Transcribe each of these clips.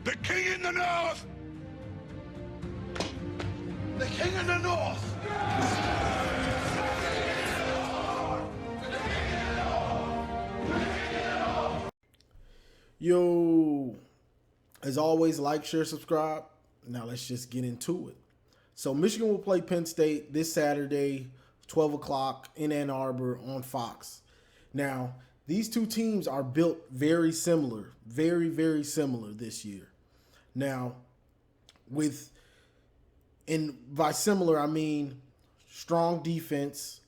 The king in the north! The king in the north! Yo, as always, like, share, subscribe. Now let's just get into it. So Michigan will play Penn State this Saturday, 12 o'clock in Ann Arbor on Fox. Now, these two teams are built very similar, very, very similar this year. Now, by similar, I mean strong defense,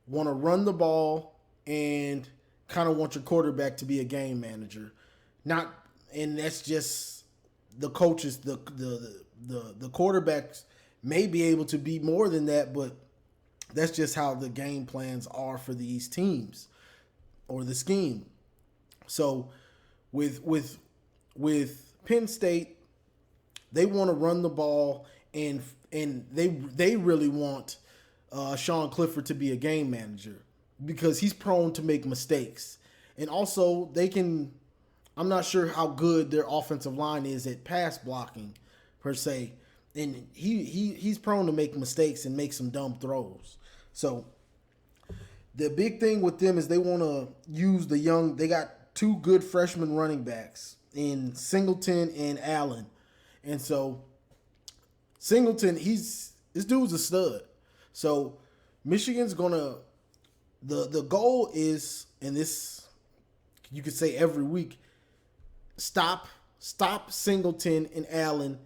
want to run the ball, and kind of want your quarterback to be a game manager. And that's just the coaches, the quarterbacks may be able to be more than that, but that's just how the game plans are for these teams or the scheme. So with Penn State, they want to run the ball, and they really want Sean Clifford to be a game manager because he's prone to make mistakes. And also I'm not sure how good their offensive line is at pass blocking per se. And he's prone to make mistakes and make some dumb throws. So the big thing with them is they want to use they got two good freshman running backs in Singleton and Allen. And so Singleton, this dude's a stud. So Michigan's gonna the goal is, and this you could say every week, stop Singleton and Allen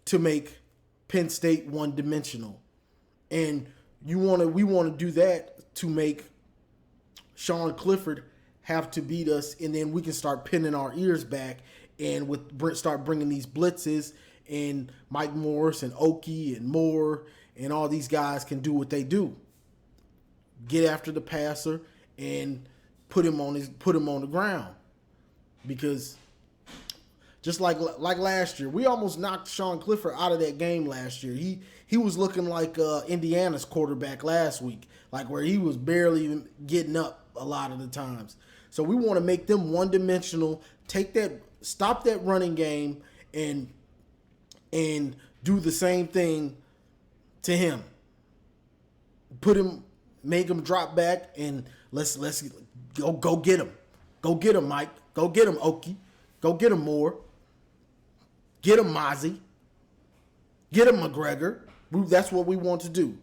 to make Penn State one-dimensional. And we want to do that to make Sean Clifford have to beat us, and then we can start pinning our ears back and start bringing these blitzes, and Mike Morris and Oki and Moore and all these guys can do what they do. Get after the passer and put him on the ground. Because just like last year, we almost knocked Sean Clifford out of that game last year. He was looking like Indiana's quarterback last week, like where he was barely even getting up a lot of the times. So we want to make them one-dimensional, stop that running game, and do the same thing to him. Make him drop back, and let's go get him. Go get him, Mike. Go get him, Oki. Go get him, Moore. Get him, Mozzie. Get him, McGregor. That's what we want to do.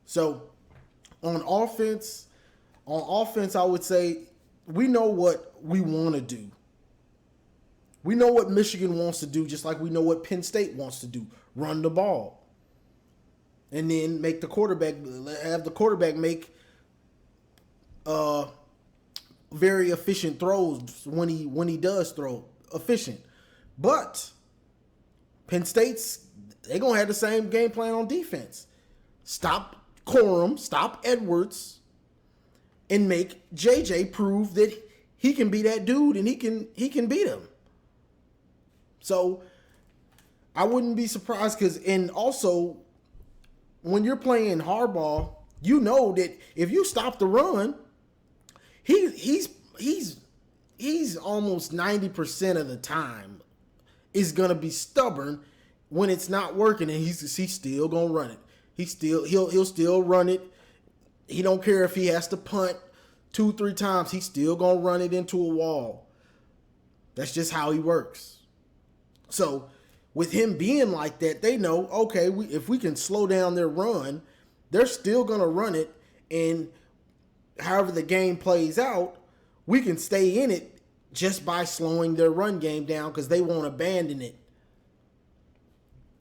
So on offense, I would say we know what we want to do. We know what Michigan wants to do, just like we know what Penn State wants to do. Run the ball. And then have the quarterback make very efficient throws when he does throw efficient. But Penn State's, they're going to have the same game plan on defense. Stop Corum, stop Edwards, and make JJ prove that he can be that dude and he can beat him. So I wouldn't be surprised and also when you're playing Harbaugh, you know that if you stop the run, he's almost 90% of the time is gonna be stubborn when it's not working, and he's still gonna run it. He'll still run it. He don't care if he has to punt 2-3 times. He's still gonna run it into a wall. That's just how he works. So with him being like that, they know, okay, if we can slow down their run, they're still going to run it. And however the game plays out, we can stay in it just by slowing their run game down because they won't abandon it.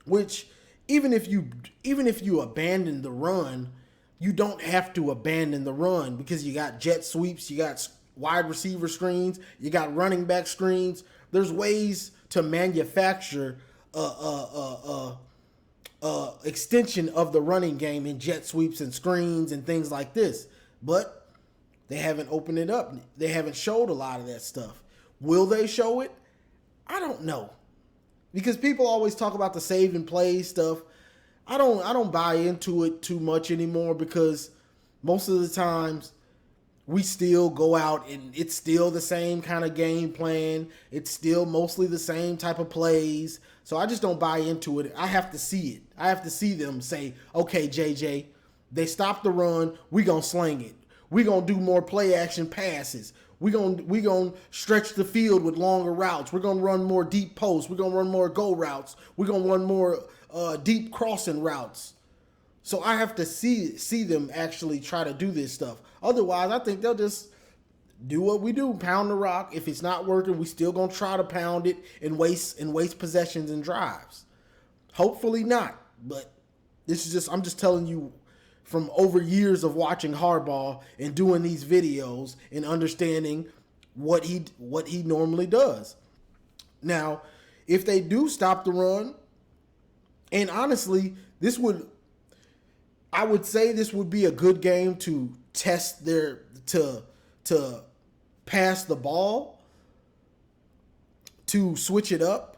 Which, even if you abandon the run, you don't have to abandon the run because you got jet sweeps, you got wide receiver screens, you got running back screens. There's ways to manufacture extension of the running game in jet sweeps and screens and things like this. But they haven't opened it up. They haven't showed a lot of that stuff. Will they show it? I don't know. Because people always talk about the save and play stuff. I don't buy into it too much anymore because most of the times we still go out and it's still the same kind of game plan. It's still mostly the same type of plays. So I just don't buy into it. I have to see it. I have to see them say, okay, JJ, they stopped the run. We going to sling it. We going to do more play action passes. We gonna stretch the field with longer routes. We're going to run more deep posts. We're going to run more go routes. We're going to run more deep crossing routes. So I have to see them actually try to do this stuff. Otherwise, I think they'll just do what we do, pound the rock. If it's not working, we still gonna try to pound it and waste possessions and drives. Hopefully not, but I'm just telling you from over years of watching Harbaugh and doing these videos and understanding what he normally does. Now, if they do stop the run, and honestly, I would say this would be a good game to test to pass the ball, to switch it up.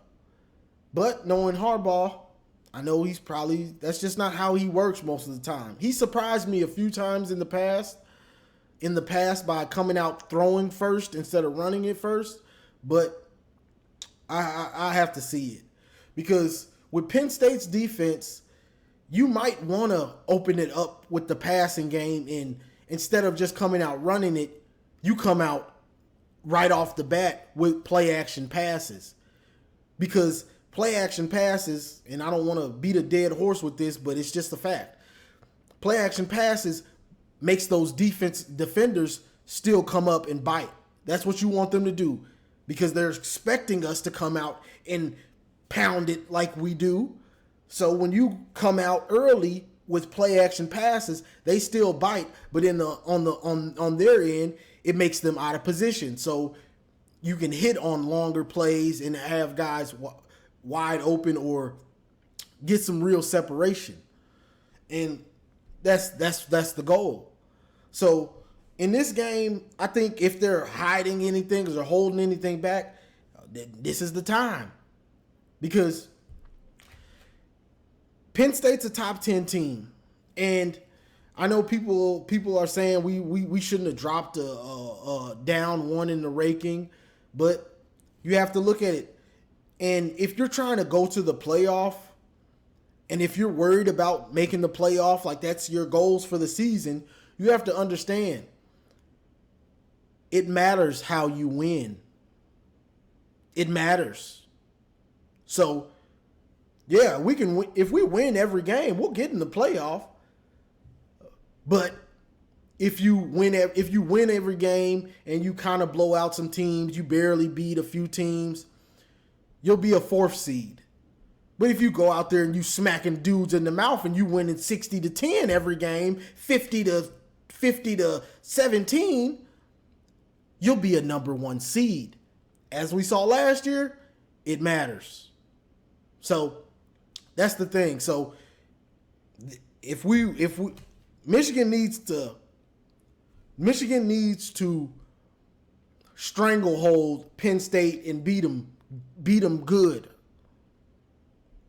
But knowing Harbaugh, I know that's just not how he works most of the time. He surprised me a few times in the past by coming out throwing first instead of running it first. But I have to see it, because with Penn State's defense, you might want to open it up with the passing game, and instead of just coming out running it, you come out right off the bat with play action passes. Because play action passes, and I don't want to beat a dead horse with this, but it's just a fact. Play action passes makes those defenders still come up and bite. That's what you want them to do, because they're expecting us to come out and pound it like we do. So when you come out early with play action passes, they still bite, but on their end, it makes them out of position. So you can hit on longer plays and have guys wide open or get some real separation. And that's the goal. So in this game, I think if they're hiding anything or they're holding anything back, this is the time. Because Penn State's a top 10 team, and I know people are saying we shouldn't have dropped a down one in the ranking, but you have to look at it. And if you're trying to go to the playoff, and if you're worried about making the playoff, like that's your goals for the season, you have to understand it matters how you win. It matters. So yeah, we can. If we win every game, we'll get in the playoff. But if you win every game and you kind of blow out some teams, you barely beat a few teams, you'll be a 4th seed. But if you go out there and you smacking dudes in the mouth and you winning 60-10 every game, 50-17, you'll be a number 1 seed. As we saw last year, it matters. So that's the thing. So if Michigan needs to stranglehold Penn State and beat them good.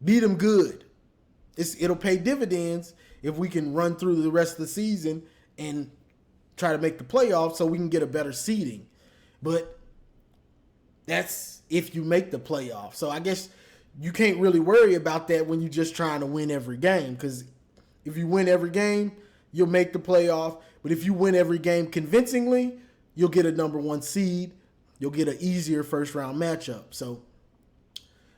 Beat them good. It'll pay dividends if we can run through the rest of the season and try to make the playoffs so we can get a better seeding. But that's if you make the playoffs. So I guess you can't really worry about that when you're just trying to win every game, because if you win every game, you'll make the playoff. But if you win every game convincingly, you'll get a number 1 seed. You'll get an easier first-round matchup. So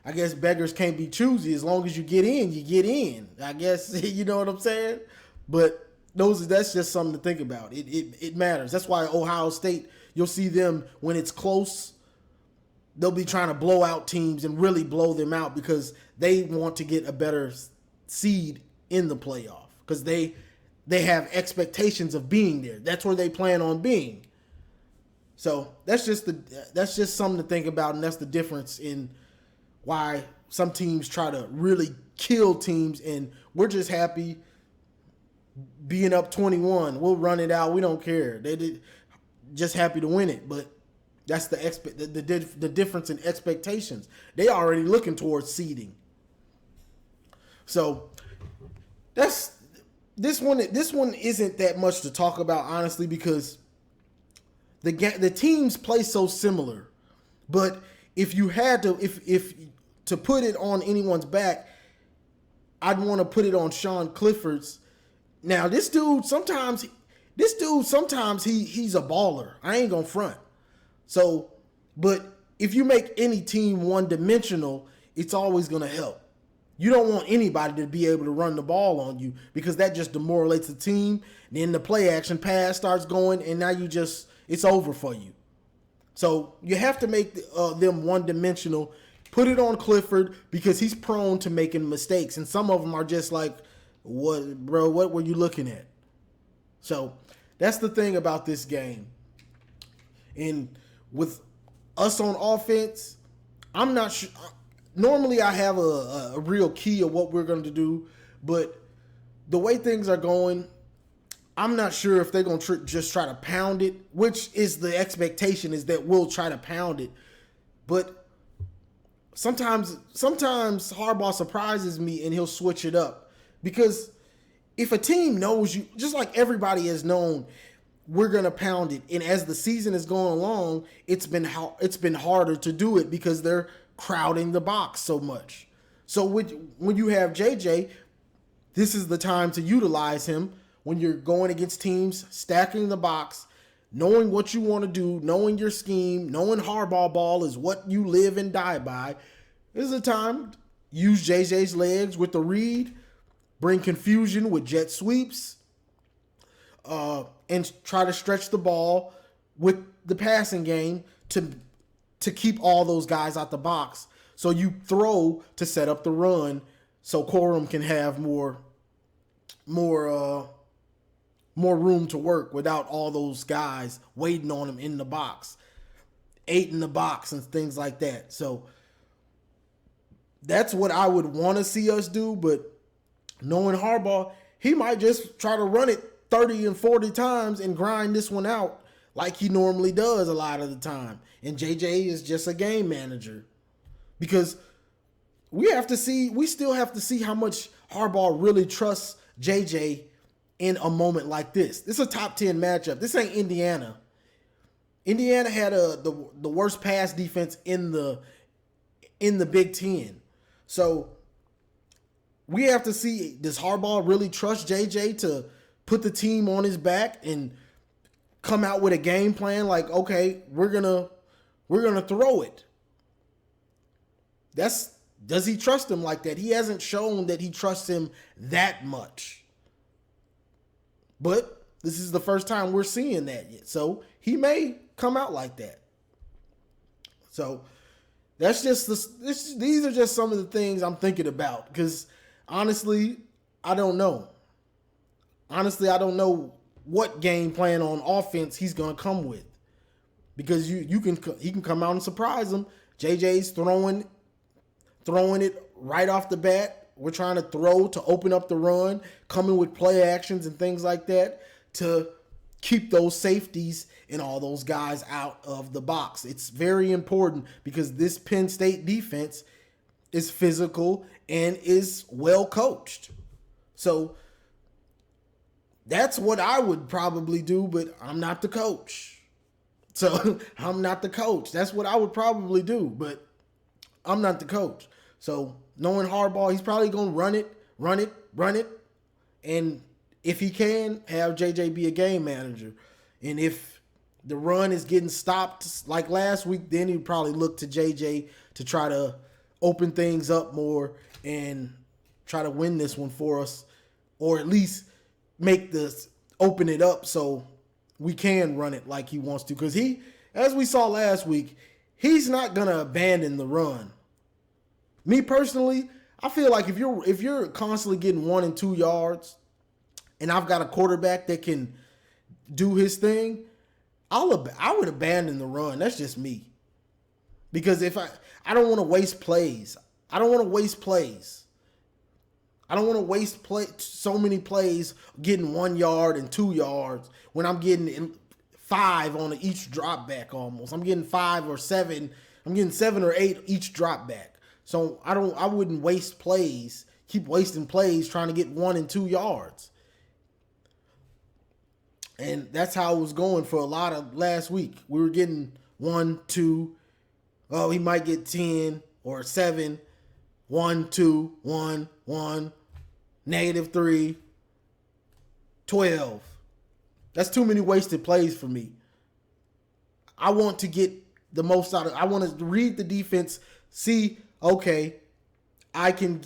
I guess beggars can't be choosy. As long as you get in, you get in. I guess, you know what I'm saying? But that's just something to think about. It matters. That's why Ohio State, you'll see them when it's close, they'll be trying to blow out teams and really blow them out because they want to get a better seed in the playoff, because they have expectations of being there. That's where they plan on being. So that's just something to think about, and that's the difference in why some teams try to really kill teams, and we're just happy being up 21. We'll run it out. We don't care. They just happy to win it, but that's the difference in expectations. They already looking towards seeding. So this one isn't that much to talk about, honestly, because the teams play so similar. But if you had to, if to put it on anyone's back, I'd want to put it on Sean Clifford's. Now, this dude sometimes he's a baller. I ain't gonna front. So, but if you make any team one-dimensional, it's always gonna help. You don't want anybody to be able to run the ball on you because that just demoralizes the team. Then the play action pass starts going, and now it's over for you. So you have to make them one-dimensional. Put it on Clifford because he's prone to making mistakes, and some of them are just like, "What, bro? What were you looking at?" So that's the thing about this game. And with us on offense, I'm not sure. Normally, I have a real key of what we're going to do, but the way things are going, I'm not sure if they're going to just try to pound it, which is the expectation is that we'll try to pound it. But sometimes Harbaugh surprises me and he'll switch it up. Because if a team knows you, just like everybody has known, we're going to pound it. And as the season is going along, it's been harder to do it because they're crowding the box so much. So when you have JJ, this is the time to utilize him when you're going against teams, stacking the box, knowing what you want to do, knowing your scheme, knowing Harbaugh ball is what you live and die by. This is the time to use JJ's legs with the read, bring confusion with jet sweeps, and try to stretch the ball with the passing game to keep all those guys out the box. So you throw to set up the run so Corum can have more room to work without all those guys waiting on him in the box, 8 in the box and things like that. So that's what I would want to see us do. But knowing Harbaugh, he might just try to run it 30 and 40 times and grind this one out like he normally does a lot of the time. And JJ is just a game manager. Because we still have to see how much Harbaugh really trusts JJ in a moment like this. This is a top 10 matchup. This ain't Indiana. Indiana had the worst pass defense in the Big Ten. So we have to see, does Harbaugh really trust JJ to put the team on his back and come out with a game plan like, okay, we're gonna throw it. Does he trust him like that? He hasn't shown that he trusts him that much. But this is the first time we're seeing that yet. So he may come out like that. So that's just these are just some of the things I'm thinking about. Because honestly, I don't know. Honestly, I don't know what game plan on offense he's gonna come with. Because he can come out and surprise him. JJ's throwing it right off the bat. We're trying to throw to open up the run, coming with play actions and things like that to keep those safeties and all those guys out of the box. It's very important because this Penn State defense is physical and is well coached. So that's what I would probably do, but I'm not the coach. So I'm not the coach. That's what I would probably do, but I'm not the coach. So knowing Harbaugh, he's probably going to run it. And if he can, have JJ be a game manager. And if the run is getting stopped like last week, then he'd probably look to JJ to try to open things up more and try to win this one for us. Or at least open it up so we can run it like he wants to. Because as we saw last week, he's not going to abandon the run. Me personally, I feel like if you're constantly getting 1 and 2 yards, and I've got a quarterback that can do his thing, I would abandon the run. That's just me. Because if I don't want to waste plays. I don't want to waste so many plays getting 1 yard and 2 yards when I'm getting 5 on each drop back almost. I'm getting 5 or 7. I'm getting 7 or 8 each drop back. So I wouldn't waste plays, keep wasting plays trying to get 1 and 2 yards. And that's how it was going for a lot of last week. We were getting 1, 2. Oh, he might get 10 or 7. 1, 2, 1, 1. -3. 12. That's too many wasted plays for me. I want to get the most out of. I want to read the defense, see, okay, I can.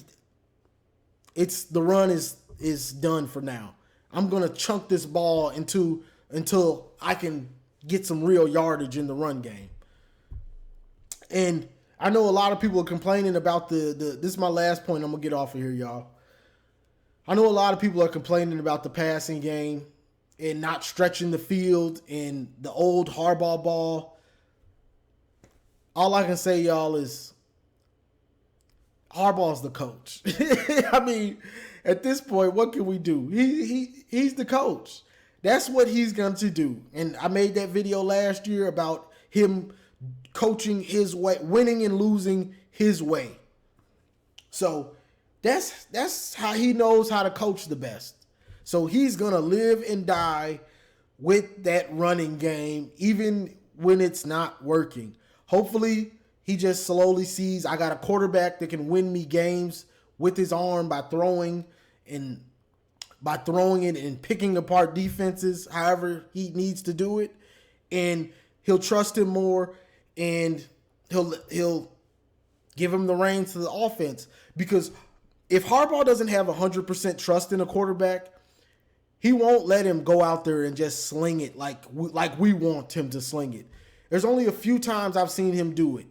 The run is done for now. I'm gonna chunk this ball until I can get some real yardage in the run game. And I know a lot of people are complaining about this is my last point. I'm gonna get off of here, y'all. I know a lot of people are complaining about the passing game and not stretching the field and the old Harbaugh ball. All I can say, y'all, is Harbaugh's the coach. I mean, at this point, what can we do? He's the coach. That's what he's going to do. And I made that video last year about him coaching his way, winning and losing his way. So that's how he knows how to coach the best. So he's going to live and die with that running game, even when it's not working. Hopefully, he just slowly sees I got a quarterback that can win me games with his arm by throwing it and picking apart defenses however he needs to do it. And he'll trust him more, and he'll give him the reins to the offense. Because if Harbaugh doesn't have 100% trust in a quarterback, he won't let him go out there and just sling it like we want him to sling it. There's only a few times I've seen him do it.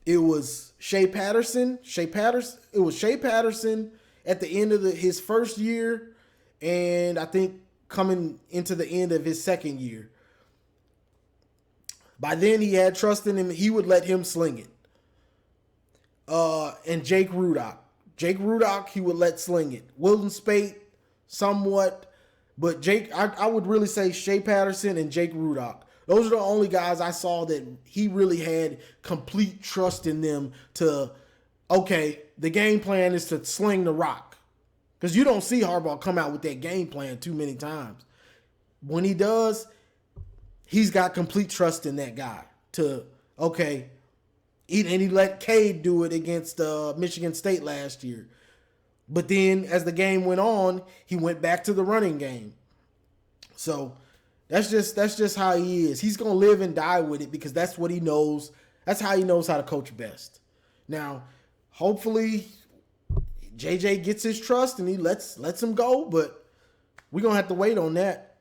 It was Shea Patterson. It was Shea Patterson at the end of his first year, and I think coming into the end of his second year. By then, he had trust in him. He would let him sling it. And Jake Rudock. He would let sling it. Wilton Spate, somewhat. But I would really say Shea Patterson and Jake Rudock. Those are the only guys I saw that he really had complete trust in them to, okay, the game plan is to sling the rock. Because you don't see Harbaugh come out with that game plan too many times. When he does, he's got complete trust in that guy to, okay, and he let Cade do it against Michigan State last year. But then as the game went on, he went back to the running game. So that's just how he is. He's going to live and die with it because that's what he knows. That's how he knows how to coach best. Now, hopefully JJ gets his trust and he lets him go, but we're going to have to wait on that.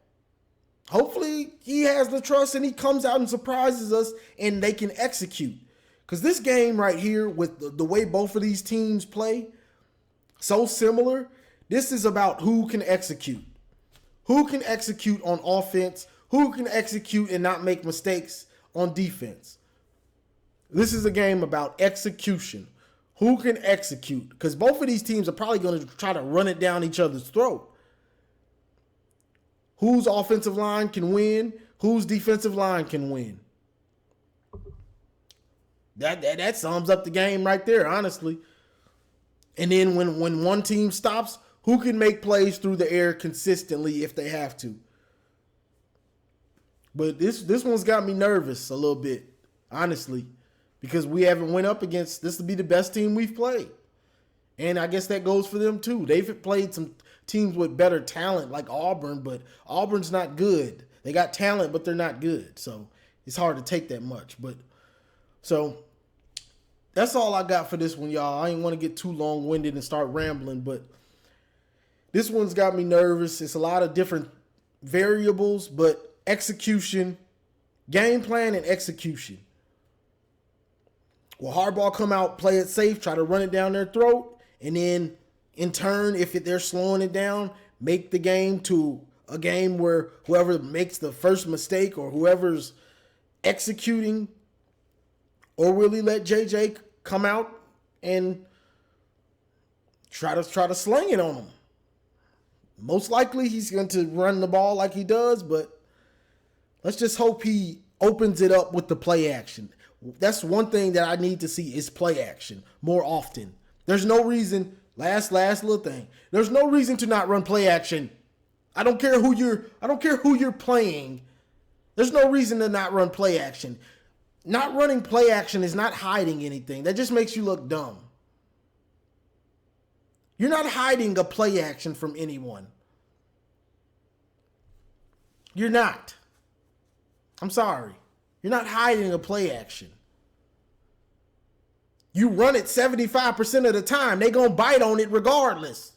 Hopefully he has the trust and he comes out and surprises us and they can execute. Because this game right here, with the way both of these teams play, so similar, this is about who can execute. Who can execute on offense? Who can execute and not make mistakes on defense? This is a game about execution. Who can execute? Because both of these teams are probably going to try to run it down each other's throat. Whose offensive line can win? Whose defensive line can win? That sums up the game right there, honestly. And then when one team stops, who can make plays through the air consistently if they have to? But this one's got me nervous a little bit, honestly, because we haven't went up against, this will be the best team we've played. And I guess that goes for them too. They've played some teams with better talent like Auburn, but Auburn's not good. They got talent, but they're not good. So it's hard to take that much. So that's all I got for this one, y'all. I didn't want to get too long-winded and start rambling, but this one's got me nervous. It's a lot of different variables, but execution, game plan and execution. Will Harbaugh come out, play it safe, try to run it down their throat, and then in turn, if they're slowing it down, make the game to a game where whoever makes the first mistake or whoever's executing, or will he let JJ come out and try to sling it on him? Most likely he's going to run the ball like he does, but let's just hope he opens it up with the play action. That's one thing that I need to see is play action more often. There's no reason, last little thing, there's no reason to not run play action I don't care who you're playing. There's no reason to not run play action. Not running play action is not hiding anything. That just makes you look dumb. You're not hiding a play action from anyone. You're not. I'm sorry. You're not hiding a play action. You run it 75% of the time. They're going to bite on it regardless.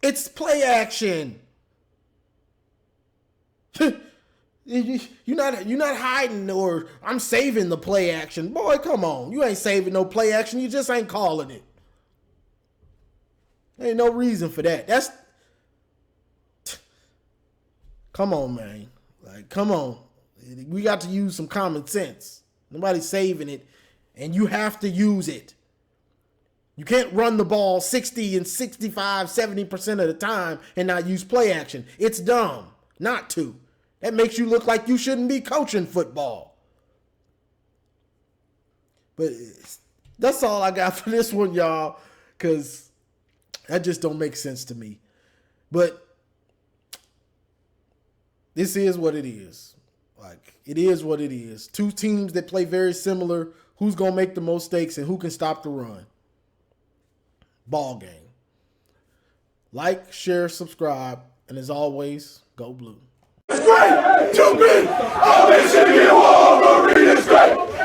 It's play action. You're not hiding or I'm saving the play action. Boy, come on. You ain't saving no play action. You just ain't calling it. Ain't no reason for that. Come on, man. Like, come on. We got to use some common sense. Nobody's saving it, and you have to use it. You can't run the ball 60 and 65, 70% of the time and not use play action. It's dumb not to. That makes you look like you shouldn't be coaching football. But that's all I got for this one, y'all, because that just don't make sense to me. But this is what it is. Like, it is what it is. Two teams that play very similar. Who's going to make the most mistakes and who can stop the run? Ball game. Like, share, subscribe, and as always, go blue. It's great to be a Michigan Wolverines. Great.